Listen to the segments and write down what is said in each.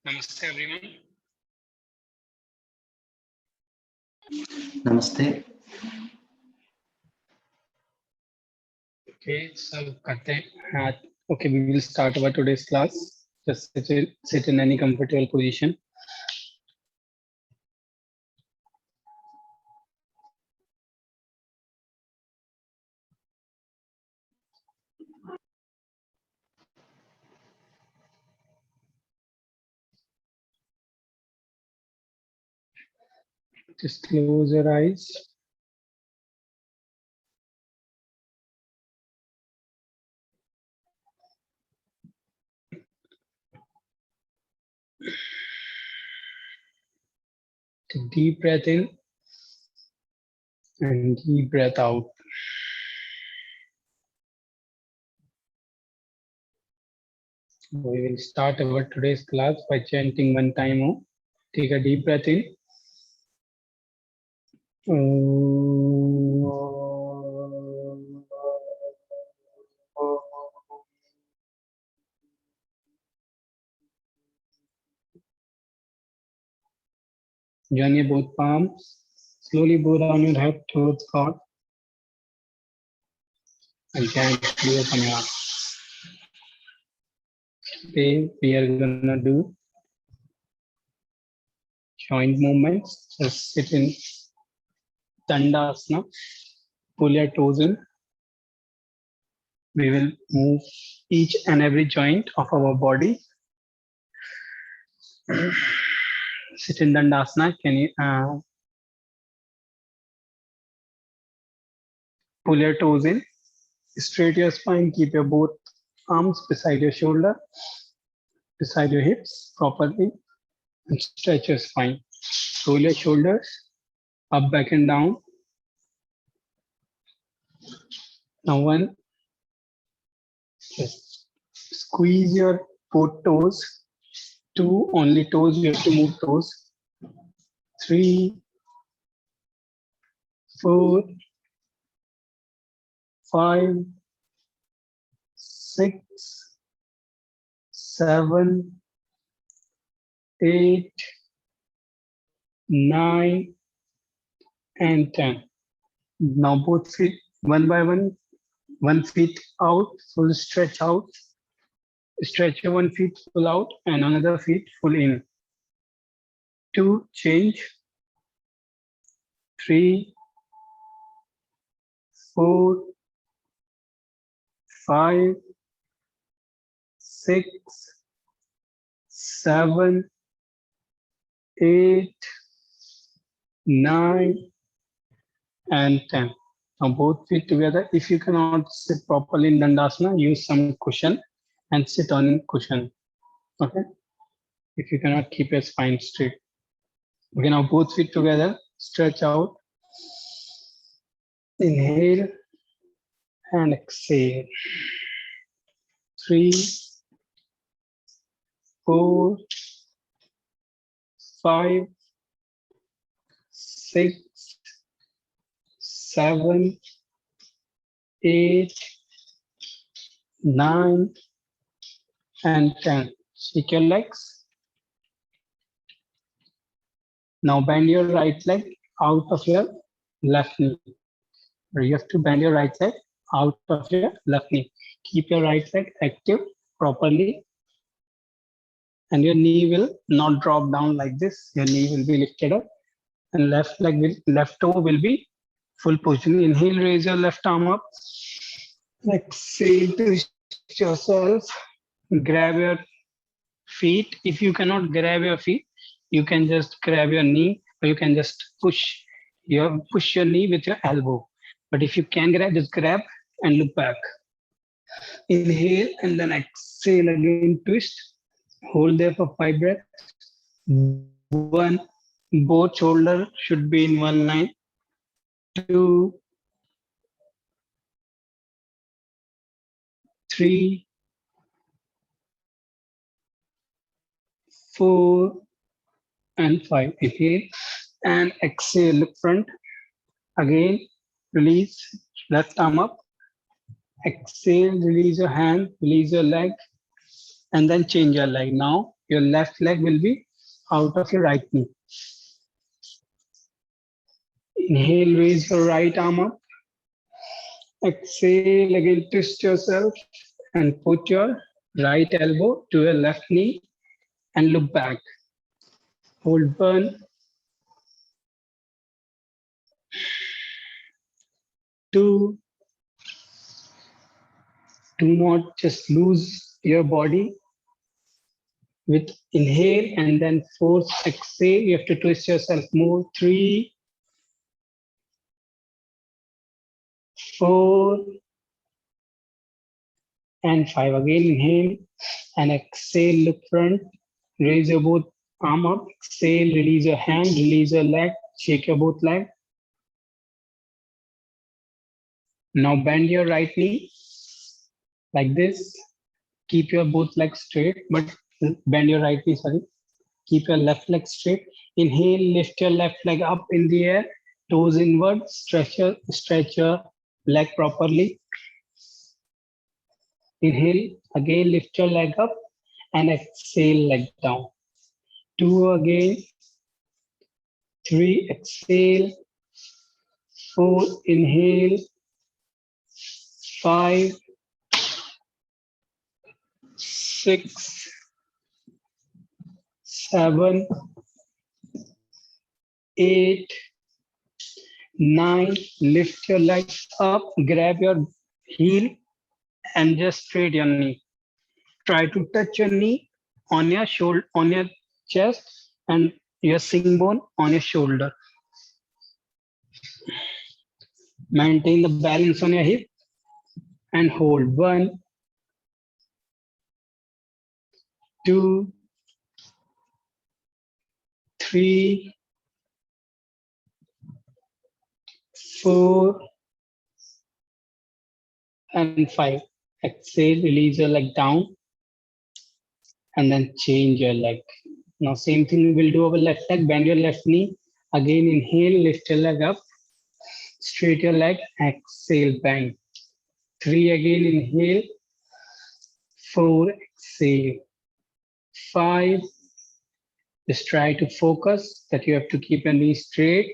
Namaste everyone. Namaste. Okay, so okay, we will start our today's class. Just sit in any comfortable position. Just close your eyes. Take deep breath in and deep breath out. We will start our today's class by chanting one time Om. Take a deep breath in. Join your both palms. Slowly bow down your head towards God. And chant clear Pranayama. Today we are gonna do joint movements. Just sit in Dandasana. Pull your toes in. We will move each and every joint of our body. Sit in Dandasana. Can you pull your toes in? Straight your spine. Keep your both arms beside your shoulder, beside your hips properly, and stretch your spine. Roll your shoulders up, back, and down. Now just squeeze your both toes. Two only toes. You have to move toes. 3, 4, 5, 6, 7, 8, 9, and 10. Now both feet one by one feet out, full stretch out. Stretch your one feet full out and another feet full in. 2, change. 3, 4, 5, 6, 7, 8, 9, and 10. Now both feet together. If you cannot sit properly in Dandasana, use some cushion and sit on cushion. Okay. If you cannot keep your spine straight. Okay, now both feet together. Stretch out. Inhale and exhale. 3, 4, 5, 6, 7, 8, 9, and 10. Shake your legs. Now bend your right leg out of your left knee. You have to bend your right leg out of your left knee. Keep your right leg active properly. And your knee will not drop down like this. Your knee will be lifted up. And left toe will be full position. Inhale, raise your left arm up. Exhale, twist yourself. Grab your feet. If you cannot grab your feet, you can just grab your knee, or you can just push your knee with your elbow. But if you can grab, just grab and look back. Inhale and then exhale again, twist. Hold there for 5 breaths. 1, both shoulders should be in one line. 2, 3, 4, and 5. Inhale and exhale, look front. Again, release, left arm up. Exhale, release your hand, release your leg, and then change your leg. Now, your left leg will be out of your right knee. Inhale, raise your right arm up. Exhale, again twist yourself and put your right elbow to your left knee and look back. Hold burn. 2. Do not just lose your body. With inhale and then force exhale, you have to twist yourself more. 3, 4, and 5. Again, inhale and exhale, look front. Raise your both arm up. Exhale, release your hand, release your leg, shake your both leg. Now bend your right knee like this. Keep your both legs straight, but bend your right knee, sorry. Keep your left leg straight. Inhale, lift your left leg up in the air, toes inward, stretch your leg properly. Inhale, again lift your leg up and exhale, leg down. 2 again. 3, exhale. 4, inhale. 5, 6, 7, 8, 9. Lift your legs up, grab your heel and just straight your knee. Try to touch your knee on your shoulder, on your chest, and your sing bone on your shoulder. Maintain the balance on your hip and hold. 1, 2, 3, 4, and 5. Exhale, release your leg down, and then change your leg. Now, same thing we will do over left leg. Bend your left knee. Again, inhale, lift your leg up. Straight your leg. Exhale, bend. 3 again, inhale. 4, exhale. 5. Just try to focus that you have to keep your knee straight.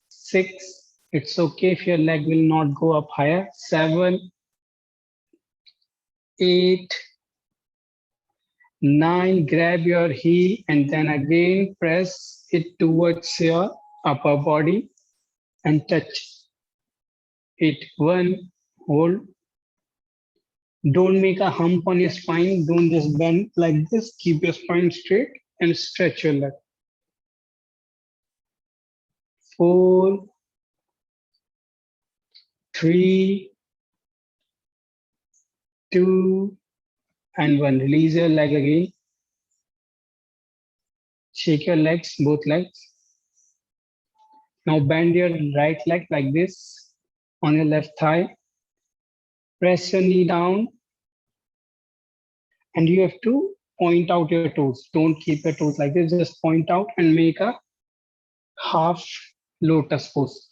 6. It's okay if your leg will not go up higher. 7, 8, 9. Grab your heel and then again press it towards your upper body and touch it. 1, hold. Don't make a hump on your spine. Don't just bend like this. Keep your spine straight and stretch your leg. 4, 3, 2, and 1. Release your leg again. Shake your legs, both legs. Now bend your right leg like this on your left thigh. Press your knee down. And you have to point out your toes. Don't keep your toes like this. Just point out and make a half lotus pose.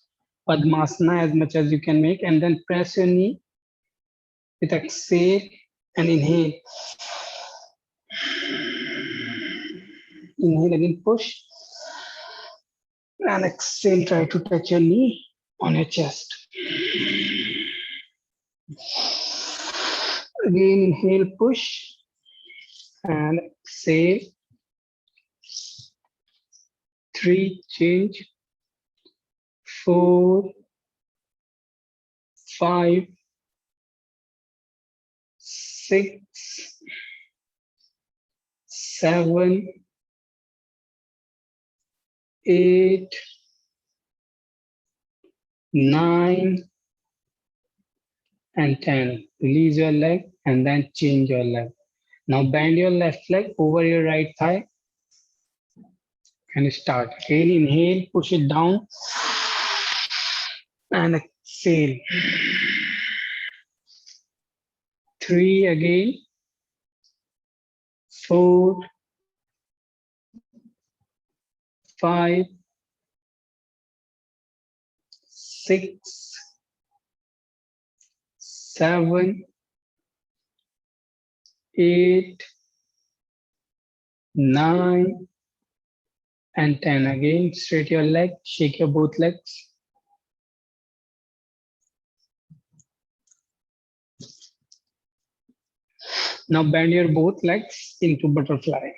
Padmasana as much as you can make. And then press your knee with exhale and inhale. Inhale again, push. And exhale, try to touch your knee on your chest. Again, inhale, push. And exhale. 3, change. 4, 5, 6, 7, 8, 9, and 10. Release your leg and then change your leg. Now bend your left leg over your right thigh and start. Again, inhale, push it down and exhale. 3 again. 4, 5, 6, 7, 8, 9 and 10. Again, straight your leg, shake your both legs. Now bend your both legs into butterfly.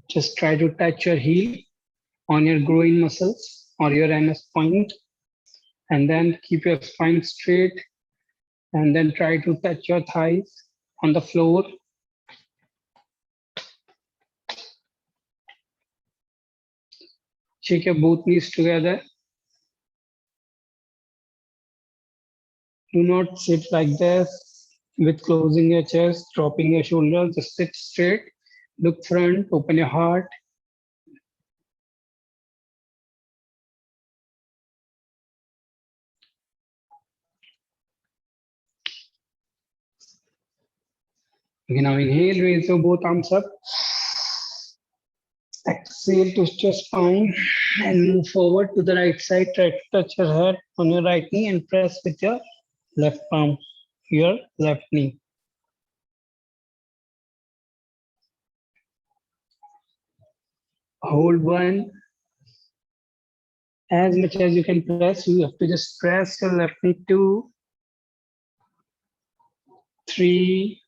Just try to touch your heel on your groin muscles or your MS point, and then keep your spine straight, and then try to touch your thighs on the floor. Shake your both knees together. Do not sit like this with closing your chest, dropping your shoulders. Just sit straight, look front, open your heart. Okay, now inhale, raise your both arms up. Exhale, twist your spine and move forward to the right side. Try to touch your head on your right knee and press with your left palm, your left knee. Hold one. As much as you can press, you have to just press your left knee. 2, 3,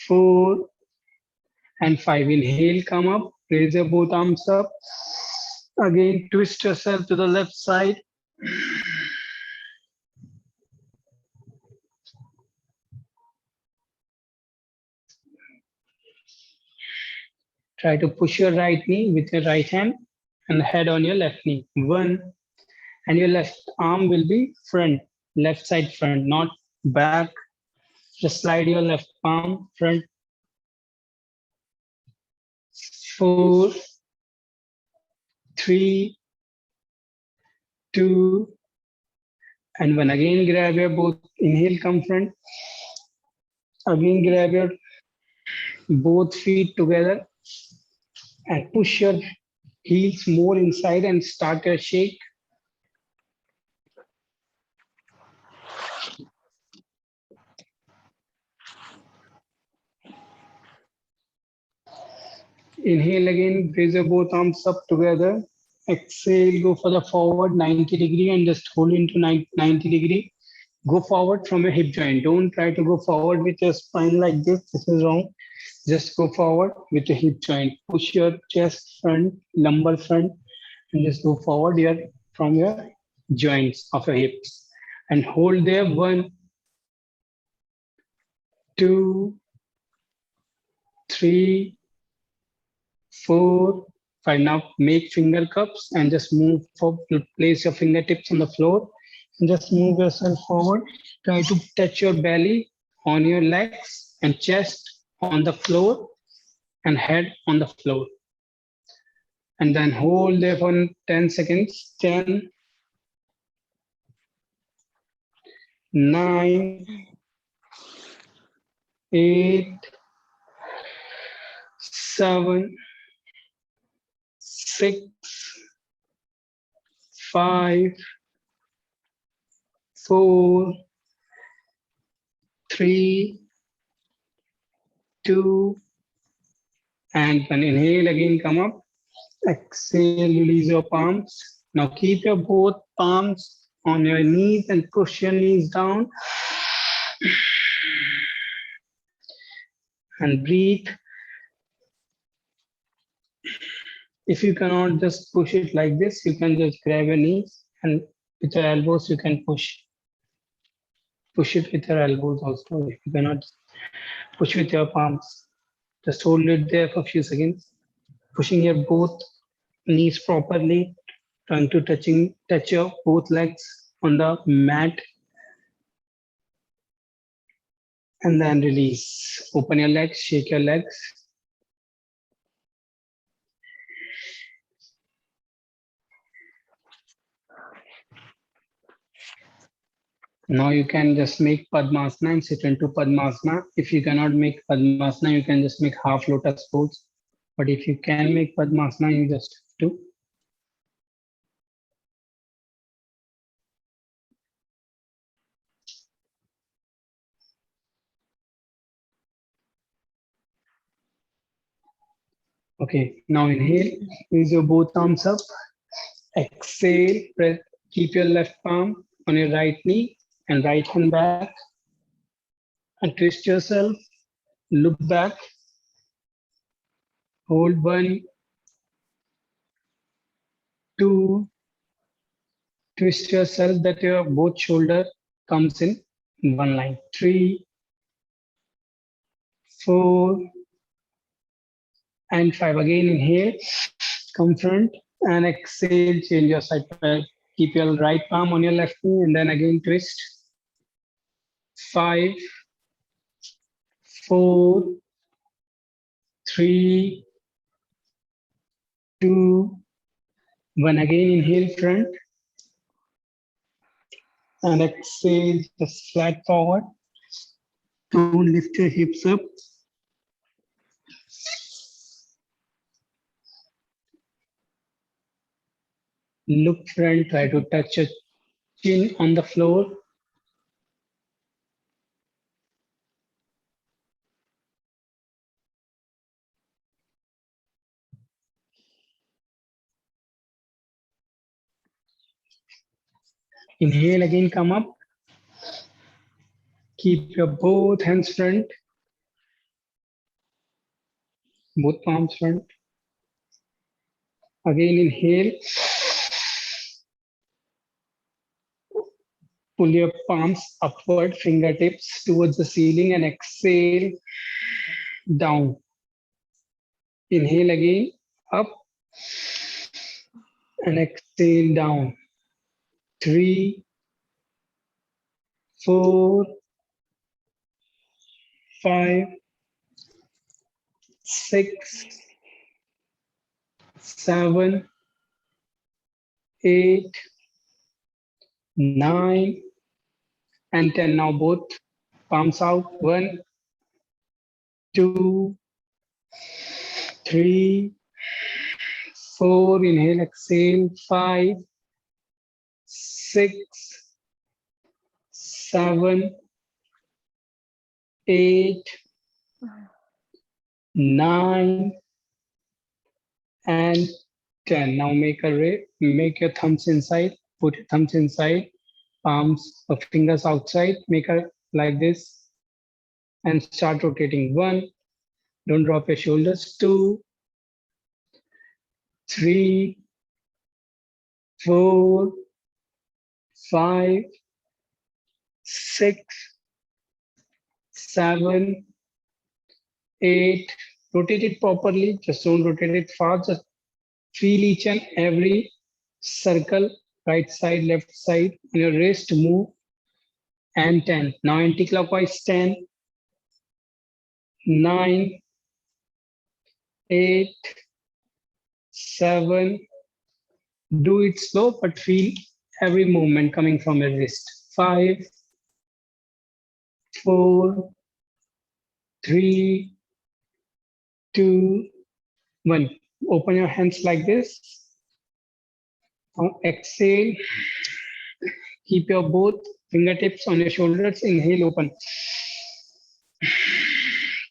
4, and 5. Inhale, come up, raise your both arms up. Again, twist yourself to the left side. Try to push your right knee with your right hand and head on your left knee. 1, and your left arm will be front, left side front, not back. Just slide your left palm front. 4, 3, 2, and 1. Again, grab your both. Inhale, come front. Again, grab your both feet together and push your heels more inside and start your shake. Inhale again, raise your both arms up together. Exhale, go for the forward 90 degree and just hold into 90 degree. Go forward from your hip joint. Don't try to go forward with your spine like this. This is wrong. Just go forward with your hip joint. Push your chest front, lumbar front, and just go forward from your joints of your hips. And hold there. 1, 2, 3, 4, 5. Now make finger cups and just move forward. Place your fingertips on the floor and just move yourself forward. Try to touch your belly on your legs and chest on the floor and head on the floor. And then hold there for 10 seconds. 10, 9, 8, 7, 6, 5, 4, 3, 2, and then inhale again, come up. Exhale, release your palms. Now keep your both palms on your knees and push your knees down. And breathe. If you cannot just push it like this, you can just grab your knees and with your elbows you can push. Push it with your elbows also. If you cannot push with your palms, just hold it there for a few seconds. Pushing your both knees properly, trying to touch your both legs on the mat. And then release. Open your legs, shake your legs. Now you can just make Padmasana and sit into Padmasana. If you cannot make Padmasana, you can just make half lotus pose. But if you can make Padmasana, you just do. Okay, now inhale, raise your both arms up. Exhale, press, keep your left palm on your right knee and right hand back. And twist yourself, look back, hold 1, 2, twist yourself that your both shoulder comes in one line. 3, 4, and 5. Again, inhale, come front and exhale, change your side. Keep your right palm on your left knee and then again twist. 5, 4, 3, 2, 1. Again, inhale front and exhale, just flat forward. Don't lift your hips up. Look front, try to touch your chin on the floor. Inhale, again come up. Keep your both hands front, both palms front. Again, inhale. Pull your palms upward, fingertips towards the ceiling and exhale down. Inhale again, up and exhale down. 3, 4, 5, 6, 7, 8, 9, and 10. Now both palms out. 1, 2, 3, 4. Inhale, exhale. 5, 6, 7, 8, 9, and 10. Now make your thumbs inside. Put your thumbs inside, palms or fingers outside. Make a like this, and start rotating. 1. Don't drop your shoulders. 2, 3, 4, 5, 6, 7, 8. Rotate it properly. Just don't rotate it fast. Just feel each and every circle, right side, left side, on your wrist, move, and 10. Now anti-clockwise. 10, 9, 8, 7. Do it slow, but feel every movement coming from your wrist. 5, 4, 3, 2, 1. Open your hands like this. Now exhale. Keep your both fingertips on your shoulders. Inhale, open.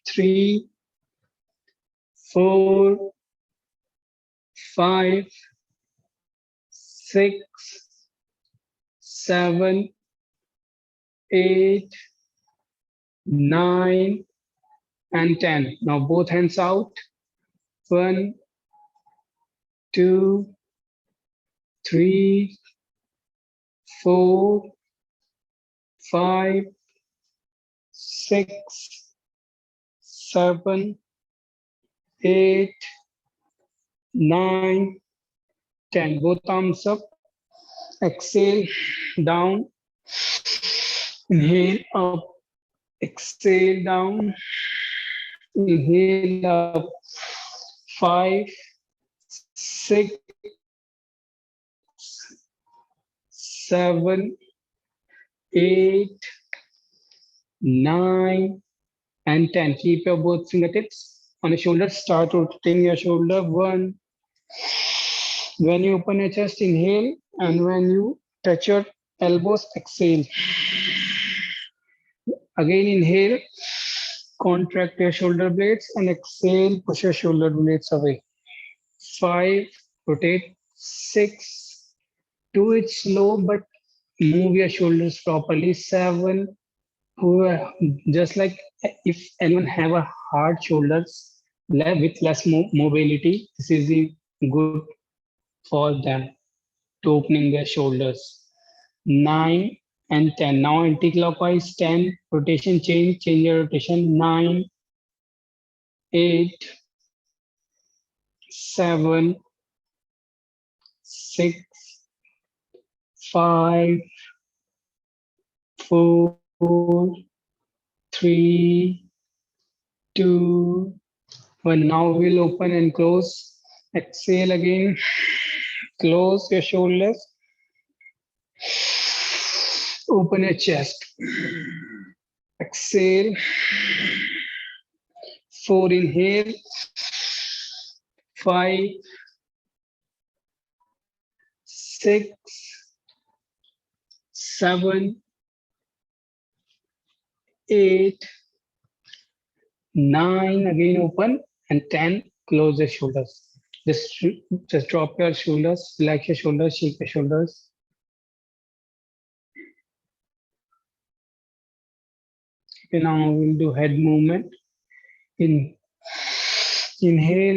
3, 4, 5, 6, 7, 8, 9, and 10. Now both hands out. 1, 2, 3, 4, 5, 6, 7, 8, 9, 10. Both arms up. Exhale, down. Inhale, up. Exhale, down. Inhale, up. 5, 6, 7, 8, 9, and 10. Keep your both fingertips on your shoulders. Start rotating your shoulder. 1. When you open your chest, inhale, and when you touch your elbows, exhale. Again, inhale, contract your shoulder blades, and exhale, push your shoulder blades away. 5, rotate. 6, do it slow, but move your shoulders properly. 7, just like if anyone have a hard shoulders with less mobility, this is the good for them to opening their shoulders. 9 and 10. Now anti-clockwise. 10, rotation change your rotation. 9, 8, 7, 6, 5, 4, 3, 2, 1. Now we'll open and close. Exhale again. Close your shoulders. Open your chest. Exhale. 4, inhale. 5, 6, 7, 8, 9. Again open, and 10. Close the shoulders. Just drop your shoulders, relax your shoulders, shake your shoulders. Okay, now we'll do head movement. Inhale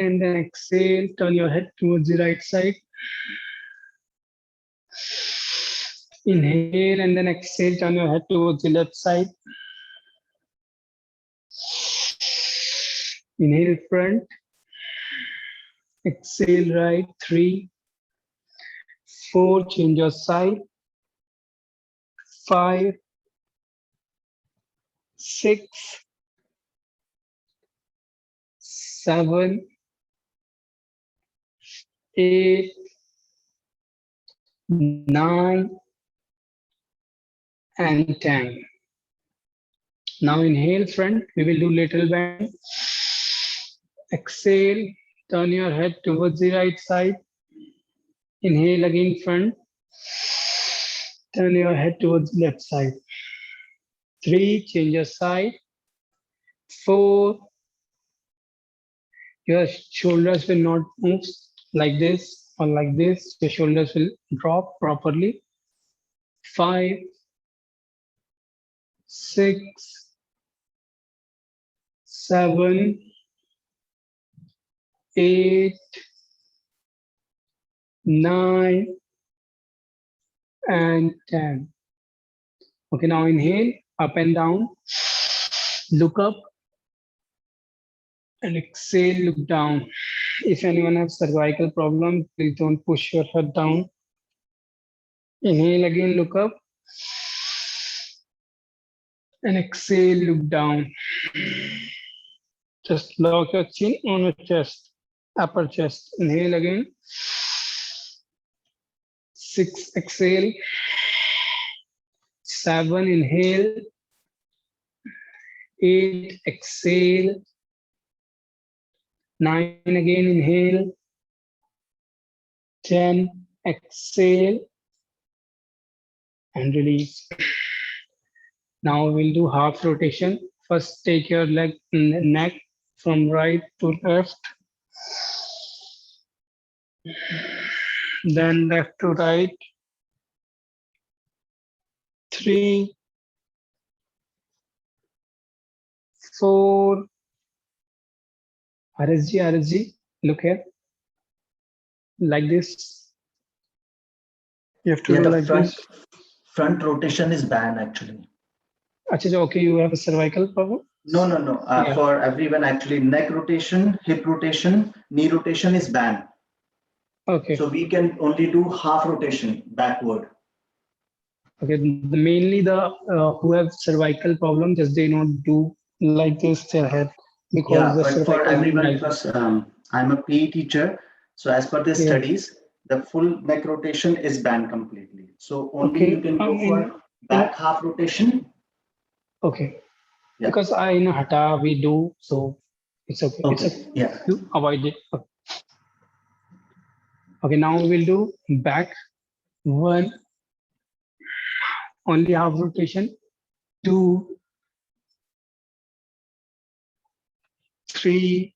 and then exhale. Turn your head towards the right side. Inhale and then exhale. Turn your head towards the left side. Inhale front. Exhale right. 3, 4. Change your side. 5, 6, 7, 8, 9, and 10. Now inhale front. We will do little bend. Exhale. Turn your head towards the right side. Inhale again front. Turn your head towards the left side. 3, change your side. 4, your shoulders will not move like this or like this. Your shoulders will drop properly. 5, 6, 7, 8, 9, and 10. Okay, now inhale, up and down. Look up. And exhale, look down. If anyone has cervical problem, please don't push your head down. Inhale again, look up. And exhale, look down. Just lock your chin on your chest, upper chest. Inhale again. 6, exhale. 7, inhale. 8, exhale. 9, again, inhale. 10, exhale. And release. Now we'll do half rotation. First, take your leg in the neck from right to left. Then left to right. 3, 4. RSG, look here. Like this. You have to do like this. Front rotation is banned actually. Achha, okay, you have a cervical problem? No. Yeah. For everyone, actually, neck rotation, hip rotation, knee rotation is banned. Okay. So we can only do half rotation backward. Okay. Mainly the who have cervical problem, just they not do like this their head because yeah, the but for everyone, like because I'm a PE teacher, so as per the studies, the full neck rotation is banned completely. So only you can go for back half rotation. Okay. Yeah. Because I know Hatha we do, so it's okay. Okay. It's okay. Yeah. You avoid it. Okay, now we'll do back 1, only half rotation, 2, 3,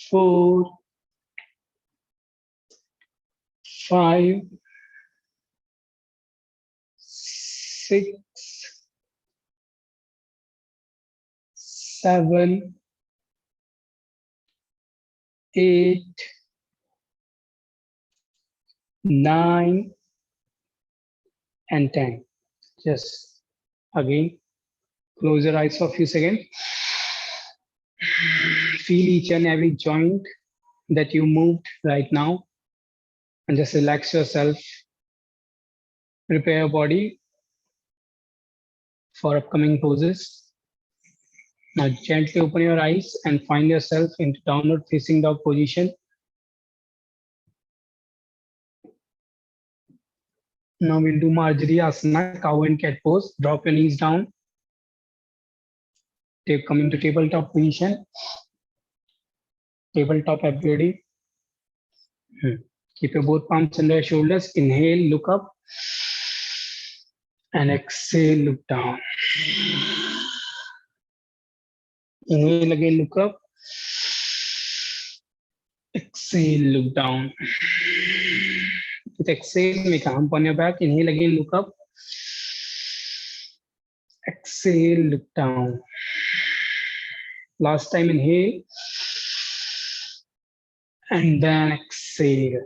4, 5, 6, 7, 8, 9, and 10. Just again, close your eyes for a few seconds. Feel each and every joint that you moved right now, and just relax yourself. Prepare your body for upcoming poses. Now gently open your eyes and find yourself into downward facing dog position. Now we'll do Marjari Asana, cow and cat pose. Drop your knees down. Come into tabletop position. Tabletop everybody. Keep your both palms under your shoulders. Inhale, look up. And exhale, look down. Inhale again, look up. Exhale, look down. With exhale, make a hump on your back. Inhale again, look up. Exhale, look down. Last time, inhale. And then exhale.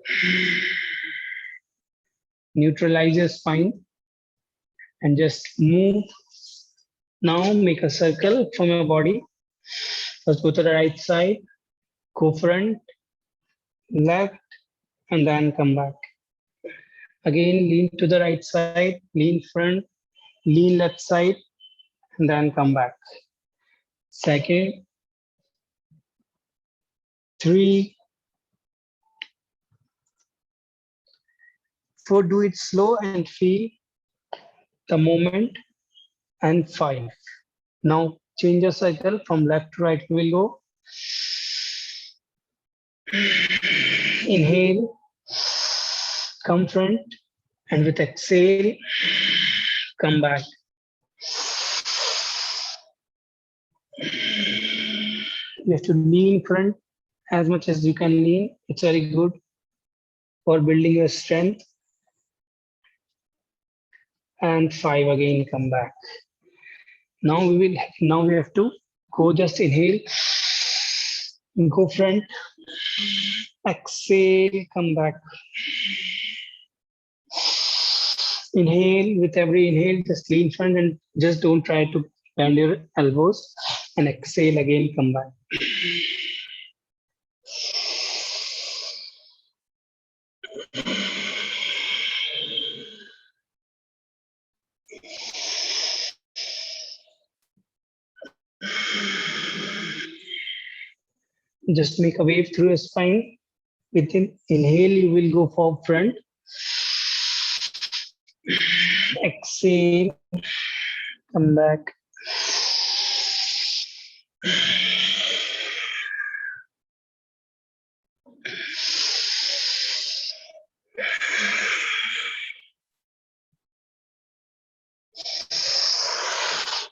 Neutralize your spine. And just move. Now make a circle from your body. First go to the right side. Go front, left, and then come back. Again, lean to the right side, lean front, lean left side, and then come back. Second, 3, 4, do it slow and feel the moment, and 5. Now change your cycle from left to right, we will go. Inhale, come front, and with exhale, come back. You have to lean front as much as you can lean. It's very good for building your strength. And 5 again, come back. Now we have to go, just inhale, go front, exhale, come back. Inhale, with every inhale, just lean front and just don't try to bend your elbows, and exhale again, come back. Just make a wave through your spine. Within inhale, you will go for front. Exhale, come back.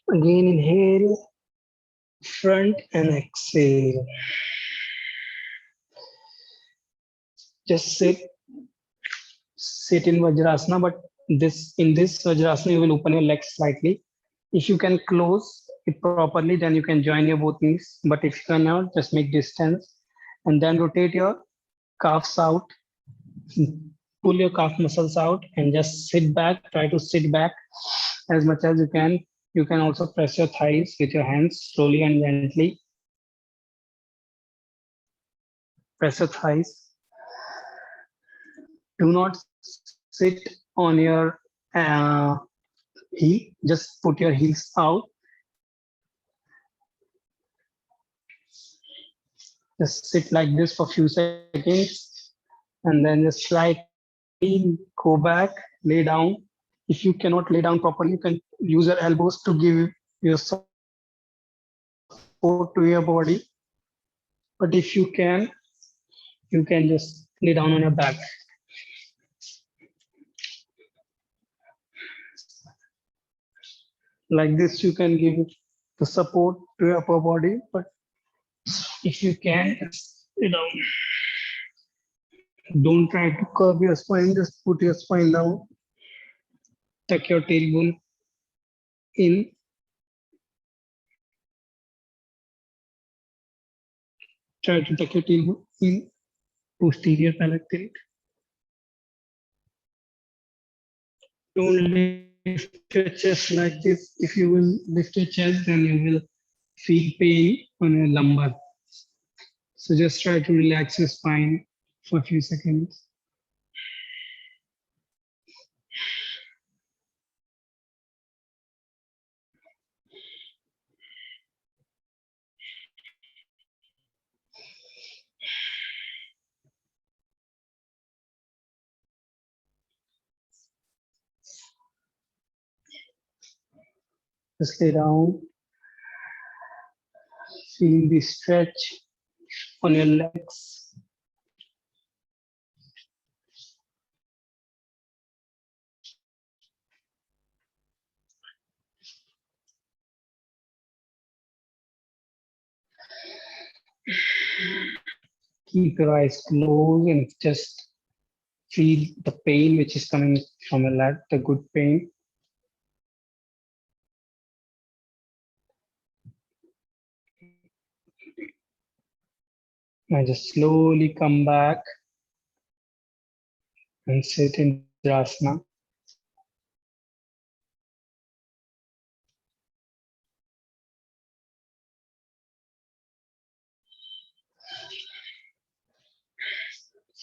Again, inhale, front, and exhale. Just sit in Vajrasana, but in this Vajrasana, you will open your legs slightly. If you can close it properly, then you can join your both knees. But if you cannot, just make distance and then rotate your calves out. Pull your calf muscles out and just sit back. Try to sit back as much as you can. You can also press your thighs with your hands slowly and gently. Press your thighs. Do not sit on your heel. Just put your heels out. Just sit like this for a few seconds and then just slightly go back, lay down. If you cannot lay down properly, you can use your elbows to give your support to your body. But if you can just lay down on your back. Like this, you can give to support to your upper body, but if you can, don't try to curve your spine, just put your spine down, tuck your tailbone in, try to tuck your tailbone in, posterior patellar. Don't lift your chest like this. If you will lift your chest, then you will feel pain on your lumbar. So just try to relax your spine for a few seconds. Just lay down. Feel the stretch on your legs. Keep your eyes closed and just feel the pain which is coming from your leg, the good pain. Now just slowly come back and sit in Vajrasana.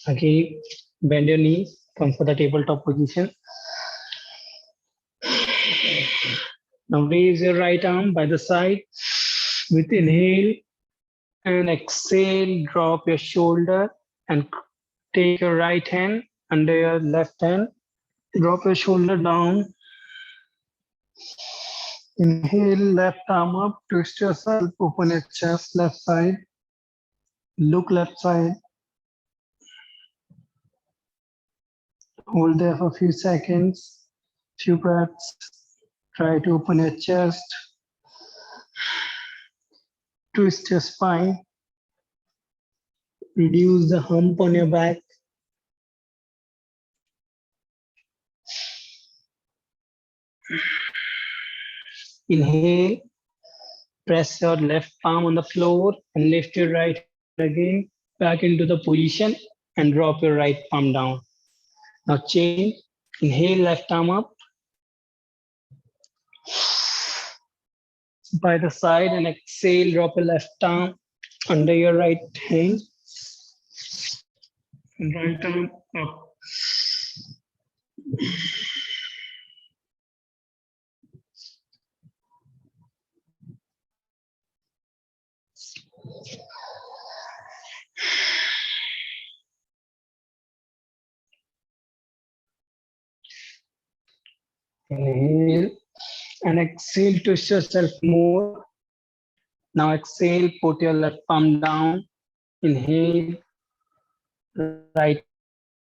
Again, bend your knees, come for the tabletop position. Now raise your right arm by the side. With inhale and exhale, drop your shoulder and take your right hand under your left hand. Drop your shoulder down. Inhale, left arm up, twist yourself, open your chest, left side. Look left side. Hold there for a few seconds, few breaths. Try to open your chest. Twist your spine. Reduce the hump on your back. Inhale, press your left palm on the floor and lift your right hand again back into the position and drop your right palm down. Now change, inhale, left arm up by the side and exhale, drop your left arm under your right hand and right arm up. Inhale and exhale, twist yourself more. Now exhale, put your left palm down. Inhale,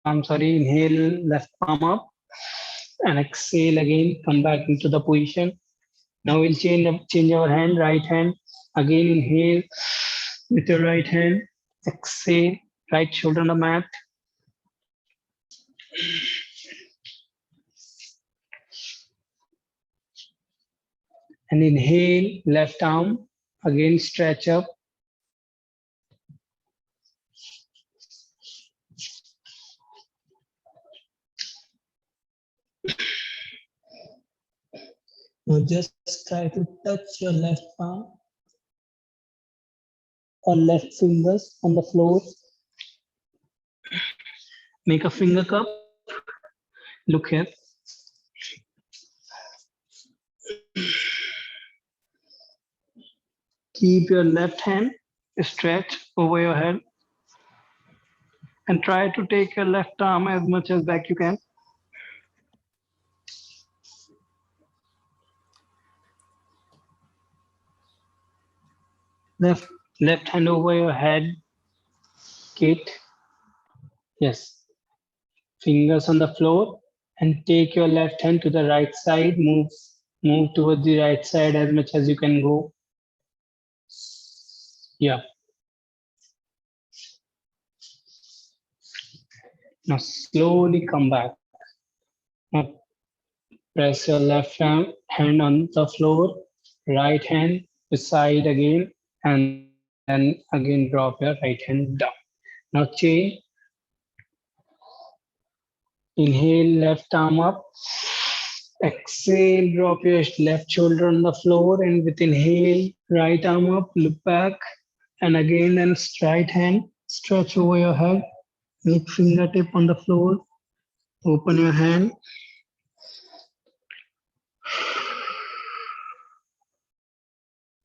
inhale, left palm up. And exhale again, come back into the position. Now we'll change our hand, right hand. Again, inhale with your right hand. Exhale, right shoulder on the mat. And inhale, left arm, again stretch up. Now just try to touch your left palm or left fingers on the floor. Make a finger cup. Look here. Keep your left hand stretched over your head and try to take your left arm as much as back you can. Left hand over your head, Kate. Yes. Fingers on the floor and take your left hand to the right side. Move towards the right side as much as you can go. Yeah. Now slowly come back. Now press your left hand on the floor, right hand beside again, and then again drop your right hand down. Now chain. Inhale, left arm up. Exhale, drop your left shoulder on the floor, and with inhale, right arm up, look back, and again, then right hand stretch over your head, make fingertip on the floor, open your hand.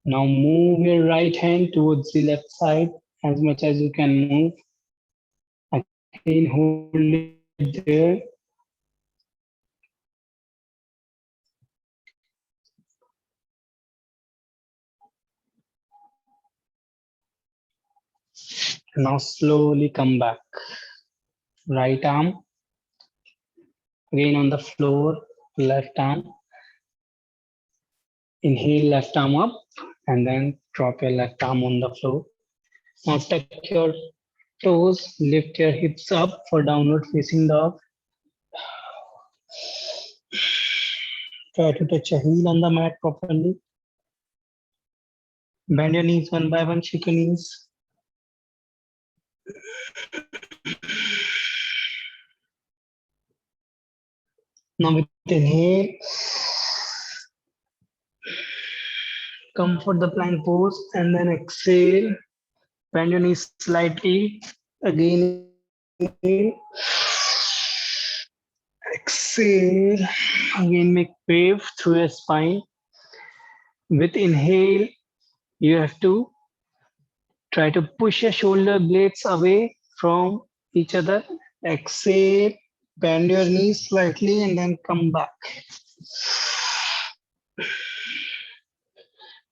Now move your right hand towards the left side as much as you can move. Again, hold it there. Now slowly come back. Right arm again on the floor, left arm. Inhale, left arm up, and then drop your left arm on the floor. Now tuck your toes, lift your hips up for downward facing dog. Try to touch your heel on the mat properly. Bend your knees one by one, shake your knees. Now with inhale, come for the plank pose, and then exhale. Bend your knees slightly. Again, inhale. Exhale. Again, make wave through your spine. With inhale, you have to try to push your shoulder blades away from each other. Exhale, bend your knees slightly, and then come back.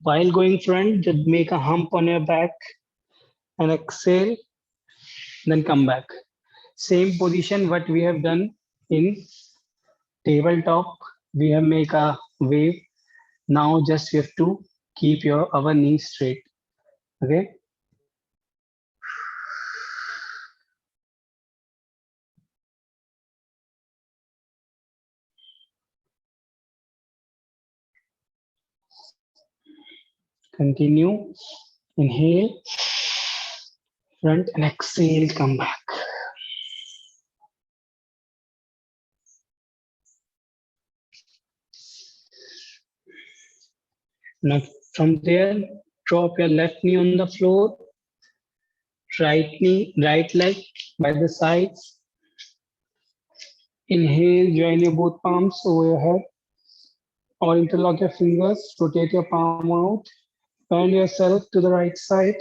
While going front, just make a hump on your back and exhale, then come back. Same position what we have done in tabletop. We have make a wave. Now just you have to keep our knees straight. Okay. Continue. Inhale, front, and exhale, come back. Now from there, drop your left knee on the floor, right leg by the sides. Inhale, join your both palms over your head, or interlock your fingers, rotate your palm out, bend yourself to the right side.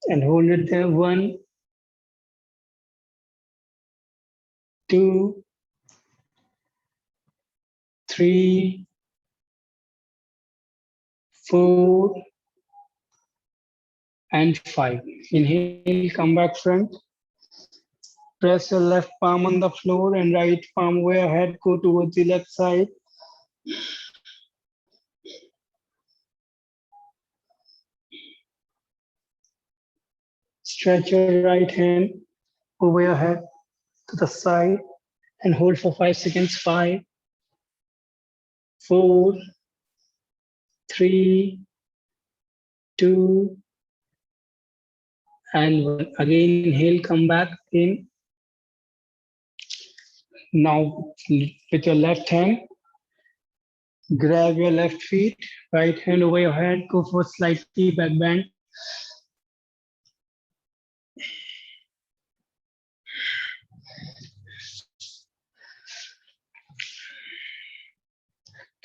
And hold it there. 1, 2, 3, 4, and 5. Inhale, come back front. Press your left palm on the floor and right palm over your head, go towards the left side. Stretch your right hand over your head to the side and hold for 5 seconds. 5, 4, 3, 2, and 1. Again, inhale, come back in. Now, with your left hand, grab your left feet, right hand over your head, go for slightly back bend.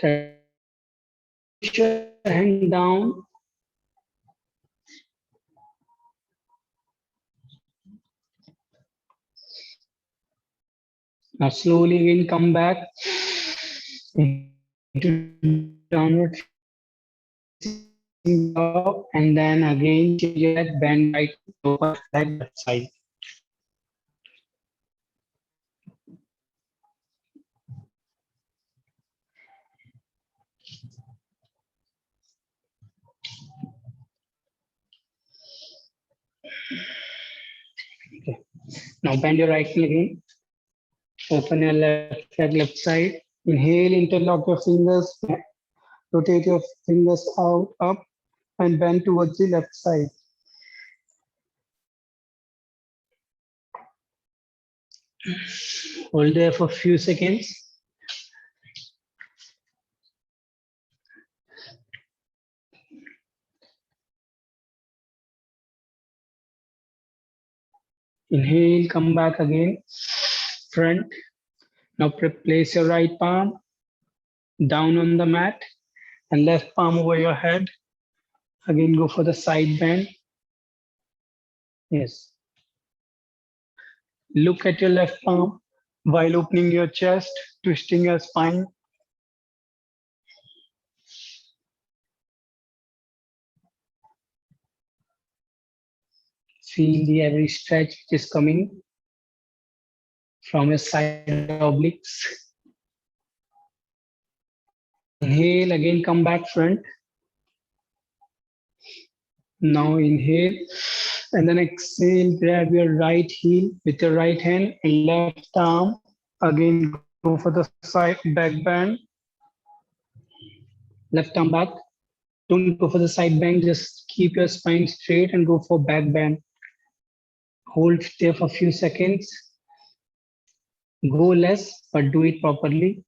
Push your hand down. Now slowly again come back into downward dog, and then again change your head, bend right over that side. Now bend your right knee again. Open your left leg, left side. Inhale, interlock your fingers. Rotate your fingers out, up, and bend towards the left side. Hold there for a few seconds. Inhale, come back again, front. Now place your right palm down on the mat and left palm over your head. Again, go for the side bend. Yes. Look at your left palm while opening your chest, twisting your spine. Feel the every stretch which is coming from your side obliques. Inhale, again come back front. Now inhale and then exhale, grab your right heel with your right hand and left arm. Again, go for the side back bend. Left arm back. Don't go for the side bend, just keep your spine straight and go for back bend. Hold there for a few seconds. Go less, but do it properly.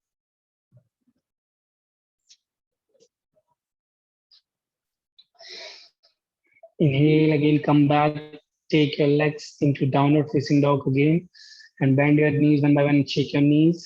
Inhale, again come back. Take your legs into downward facing dog again and bend your knees one by one, shake your knees.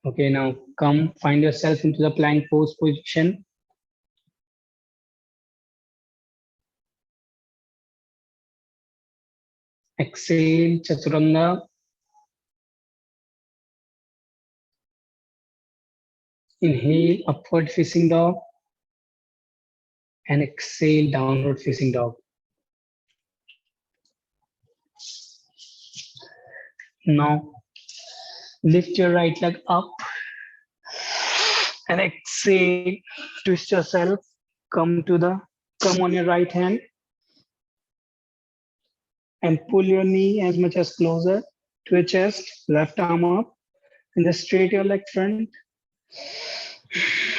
Okay, now come find yourself into the plank pose position. Exhale, Chaturanga. Inhale, upward facing dog. And exhale, downward facing dog. Now, lift your right leg up. And exhale, twist yourself. Come on your right hand. And pull your knee as much as closer to your chest, left arm up. And just straight your leg front.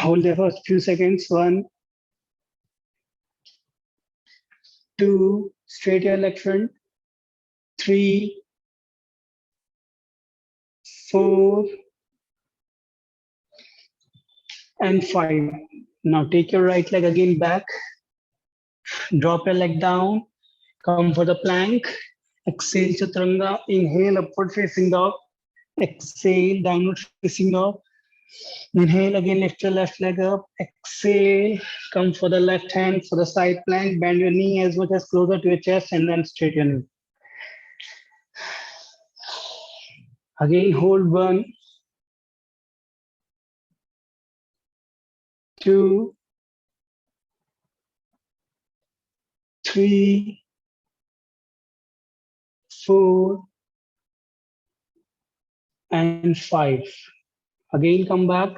Hold there for a few seconds. 1, 2, straight your leg front. 3, 4, and 5. Now take your right leg again back. Drop your leg down. Come for the plank. Exhale, Chaturanga. Inhale, upward facing dog. Exhale, downward facing dog. Inhale, again lift your left leg up. Exhale, come for the left hand for the side plank. Bend your knee as much as closer to your chest and then straight your knee. Again, hold 1, 2, 3, 4, and 5. Again, come back,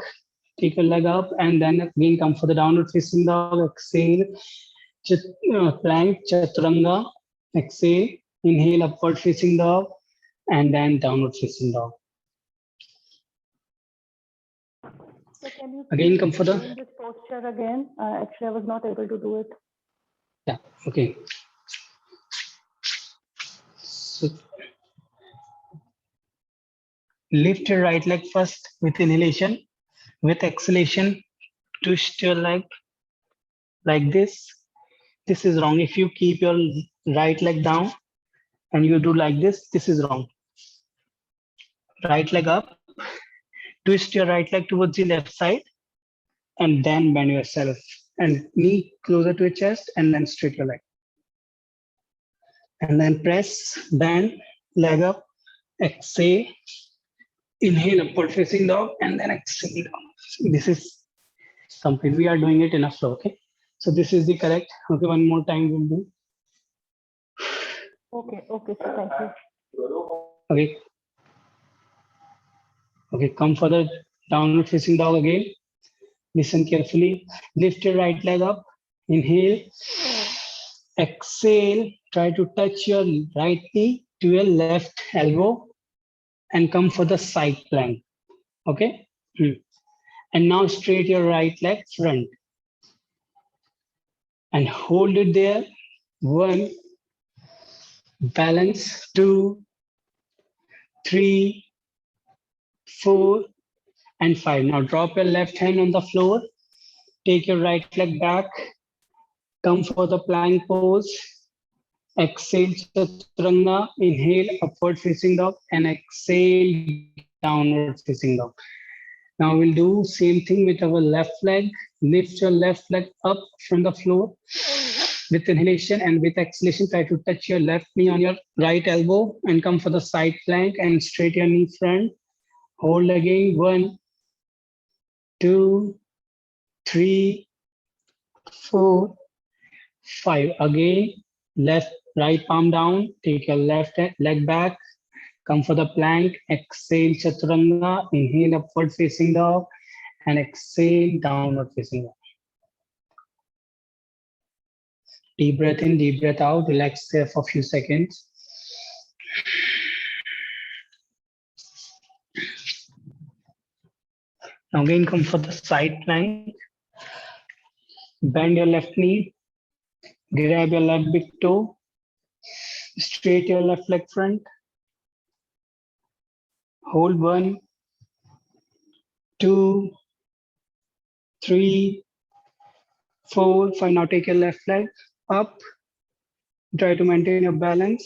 take your leg up, and then again come for the downward facing dog. Exhale, plank, Chaturanga. Exhale, inhale, upward facing dog, and then downward facing dog. So can you Again, come for the this posture again? Actually, I was not able to do it. Yeah, okay. So lift your right leg first with inhalation. With exhalation, twist your leg like this. This is wrong. If you keep your right leg down and you do like this, this is wrong. Right leg up, twist your right leg towards the left side, and then bend yourself. And knee closer to your chest, and then straight your leg. And then press, bend, leg up, exhale, inhale, upward facing dog, and then exhale down. This is complete. We are doing it in a flow, okay? So this is the correct. Okay, one more time we'll do. Okay, okay, so thank you. Okay. Okay, come for the downward facing dog again. Listen carefully. Lift your right leg up. Inhale. Exhale. Try to touch your right knee to your left elbow and come for the side plank. Okay. And now straight your right leg front and hold it there. 1, balance, 2, 3, 4, and 5. Now drop your left hand on the floor. Take your right leg back. Come for the plank pose. Exhale, chaturanga. Inhale, upward facing dog, and exhale, downward facing dog. Now we'll do same thing with our left leg. Lift your left leg up from the floor. With inhalation and with exhalation, try to touch your left knee on your right elbow and come for the side plank and straight your knee front. Hold again. 1, 2, 3, 4, 5. Again, right palm down. Take your left leg back. Come for the plank. Exhale, chaturanga. Inhale, upward facing dog, and exhale, downward facing dog. Deep breath in, deep breath out. Relax there for a few seconds. Now again, come for the side plank. Bend your left knee. Grab your left big toe. Straight your left leg front. Hold 1, 2, 3, 4, 5. Now take your left leg up. Try to maintain your balance.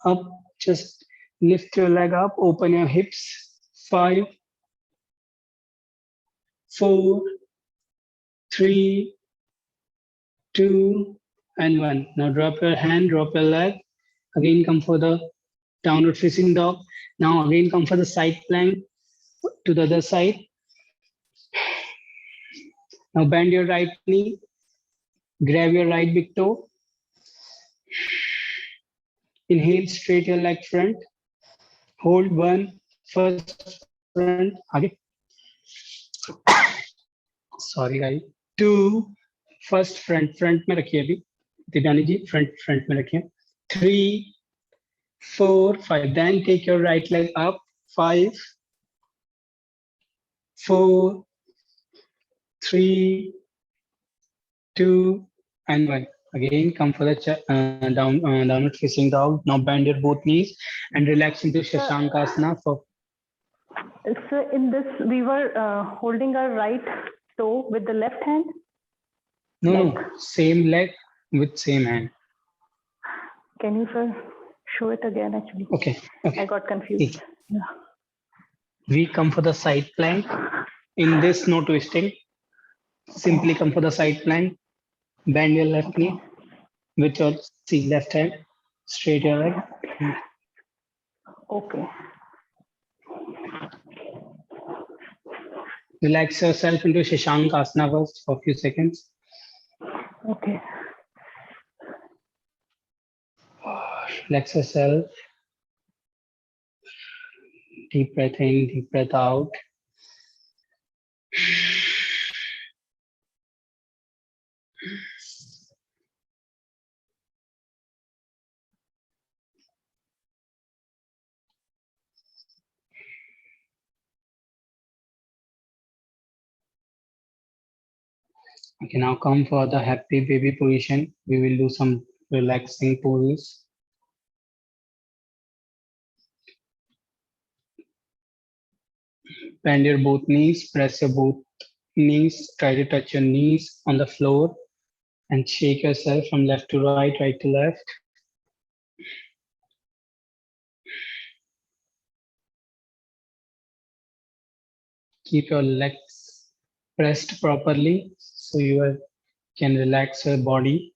Up, just lift your leg up, open your hips. 5, 4, 3, 2, and 1. Now drop your hand, drop your leg. Again, come for the downward facing dog. Now again, come for the side plank to the other side. Now bend your right knee. Grab your right big toe. Inhale, straight your leg front. Hold 1, first front. Again. Sorry guys. 2, first front में रखिए अभी दिव्यानी जी front में रखिए. 3, 4, 5. Then take your right leg up. 5, 4, 3, 2, and 1. Again, come for the downward facing dog. Now bend your both knees and relax into Shashankasana for. So in this, we were holding our right toe with the left hand. No, same leg with same hand. Can you, sir, show it again? Actually, okay. I got confused. Okay. Yeah. We come for the side plank. In this, no twisting. Simply come for the side plank. Bend your left knee with your left hand. Straight your leg. Okay. Relax yourself into Shashankasana first for a few seconds. Okay. Relax yourself. Deep breath in, deep breath out. Okay, now come for the happy baby position. We will do some relaxing poses. Bend your both knees, press your both knees, try to touch your knees on the floor and shake yourself from left to right, right to left. Keep your legs pressed properly so you can relax your body.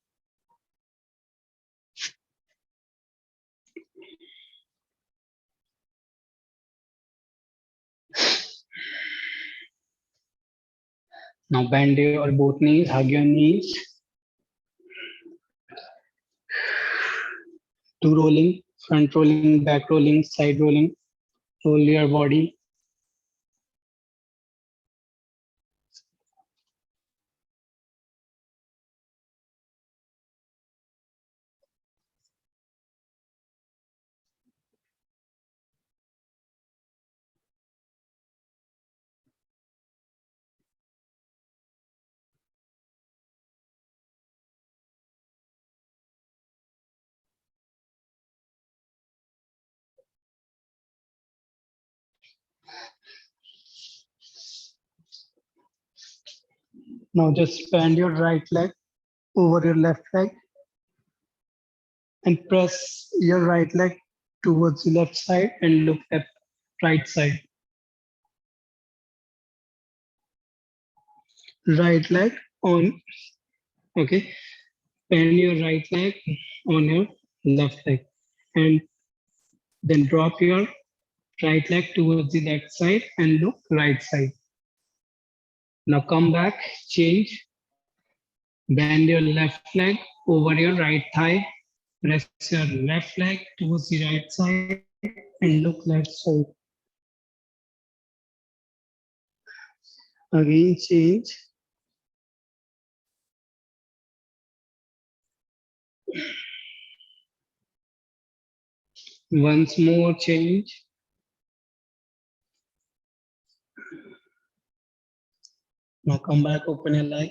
Now bend your both knees, hug your knees. Do rolling, front rolling, back rolling, side rolling. Roll your body. Now just bend your right leg over your left leg and press your right leg towards the left side and look at right side. Right leg on, okay. Bend your right leg on your left leg and then drop your right leg towards the left side and look right side. Now come back, change, bend your left leg over your right thigh, press your left leg towards the right side and look left side. Again, change. Once more, change. Now come back, open your leg.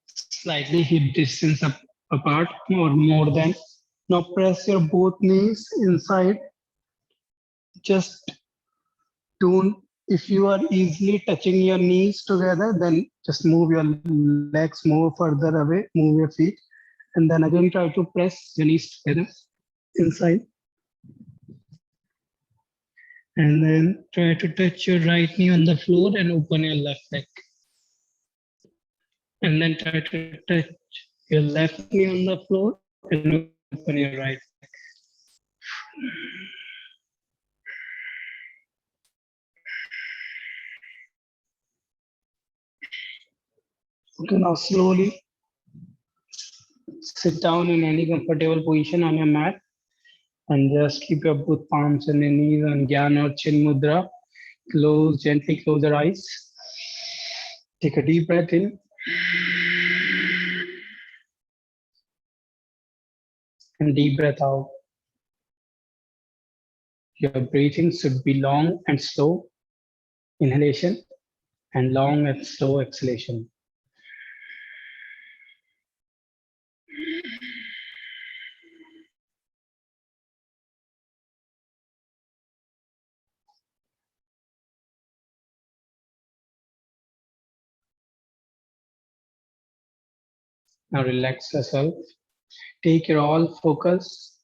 Slightly hip distance apart or more than. Now press your both knees inside. Just don't, if you are easily touching your knees together, then just move your legs more further away, move your feet, and then again try to press your knees together inside. And then try to touch your right knee on the floor and open your left leg. And then try to touch your left knee on the floor and open your right leg. Okay, now slowly sit down in any comfortable position on your mat and just keep your both palms on your knees on Gyan or Chin Mudra. Gently close your eyes. Take a deep breath in. And deep breath out. Your breathing should be long and slow inhalation and long and slow exhalation. Now relax yourself. Take your all focus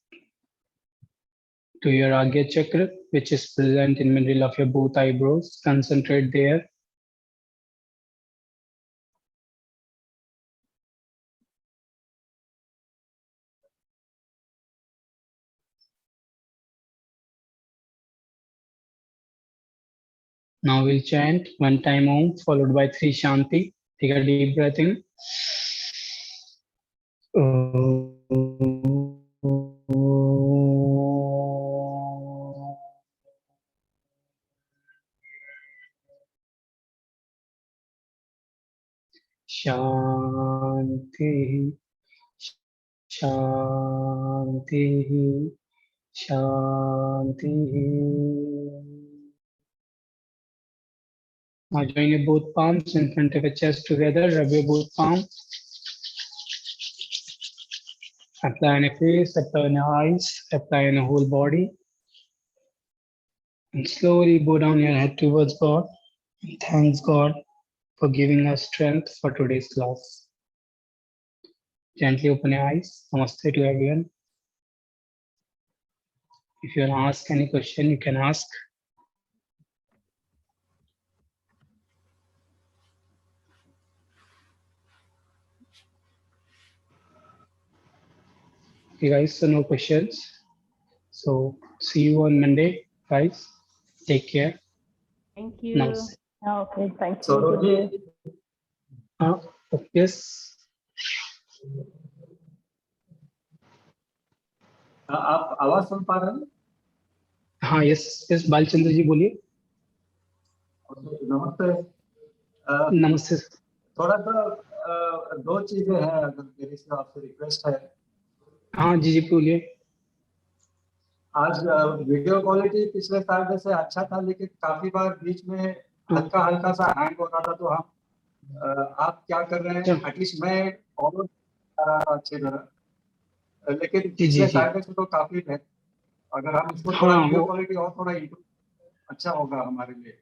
to your Agya Chakra, which is present in middle of your both eyebrows. Concentrate there. Now we'll chant one time Om followed by 3 Shanti. Take a deep breath in. Shanti, Shanti, Shanti. Now join your both palms in front of your chest together. Rub your both palms. Apply on your face, apply on your eyes, apply on your whole body. And slowly bow down your head towards God. And thanks God for giving us strength for today's class. Gently open your eyes. Namaste to everyone. If you want to ask any question, you can ask. Okay, guys, so no questions. So see you on Monday, guys. Take care. Thank you. Namaste. Okay, thank you. Good day. Yes. आप आवाज सुन पा रहे हैं? हाँ, yes yes, Balchandra जी बोलिए। नमस्ते। नमस्ते। थोड़ा सा दो चीजें हैं, अगर मेरी से आपसे रिक्वेस्ट है। हाँ जी जी बोलिए। आज वीडियो क्वालिटी पिछले साल से अच्छा था, लेकिन काफी बार बीच में हल्का हल्का सा हैंग हो रहा था, तो हम आप क्या कर रहे हैं, एटलीस्ट मैं फॉलो कर रहा था अच्छी तरह, लेकिन जी जी पिछले जी। साल से तो काफी है। अगर हम इसको थोड़ा हाँ वीडियो वो क्वालिटी और थोड़ा improve, अच्छा होगा हमारे लिए।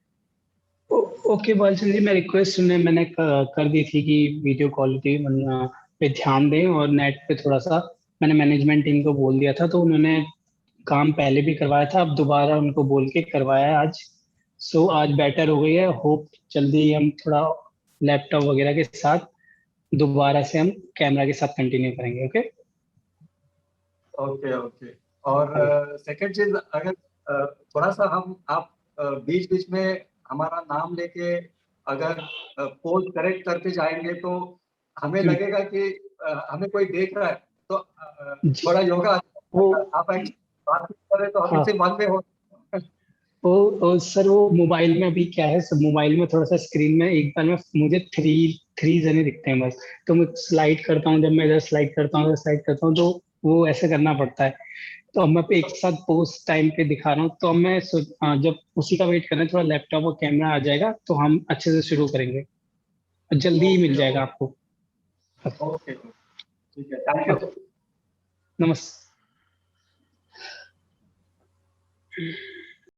ओके बालचंद्र जी, मैं रिक्वेस्ट सुनने मैंने कर दी थी कि वीडियो क्वालिटी पे ध्यान दें, और नेट पे थोड़ा सा मैंने मैनेजमेंट टीम को बोल दिया था, तो उन्होंने काम पहले भी करवाया था, अब दोबारा उनको बोल के करवाया है आज। सो आज बेटर हो गई है। होप जल्दी ही हम थोड़ा लैपटॉप वगैरह के साथ दोबारा से हम कैमरा के साथ कंटिन्यू करेंगे। ओके। Okay okay. और सेकंड चीज, अगर थोड़ा सा हम आप बीच बीच में हमारा नाम लेके अगर पोज करेक्ट करते जाएंगे, तो हमें लगेगा कि हमें कोई देख रहा है, तो जी। थोड़ा योगा वो आप एक बात करें तो हम हाँ, इससे मन में हो। सर वो मोबाइल में अभी क्या है, सब मोबाइल में थोड़ा सा स्क्रीन में एक बार में मुझे थ्री थ्री जने दिखते हैं बस। तो मैं स्लाइड करता हूँ, जब मैं इधर स्लाइड करता हूँ उधर स्लाइड करता हूँ, तो वो ऐसे करना पड़ता है। तो अब मैं पे एक साथ पोस्ट टाइम पे दिखा रहा हूँ, तो अब जब उसी का वेट कर रहे हैं, थोड़ा लैपटॉप और कैमरा आ जाएगा तो हम अच्छे से शुरू करेंगे, जल्दी ही मिल ओके जाएगा आपको। ओके, ठीक है, थैंक यू। नमस्ते।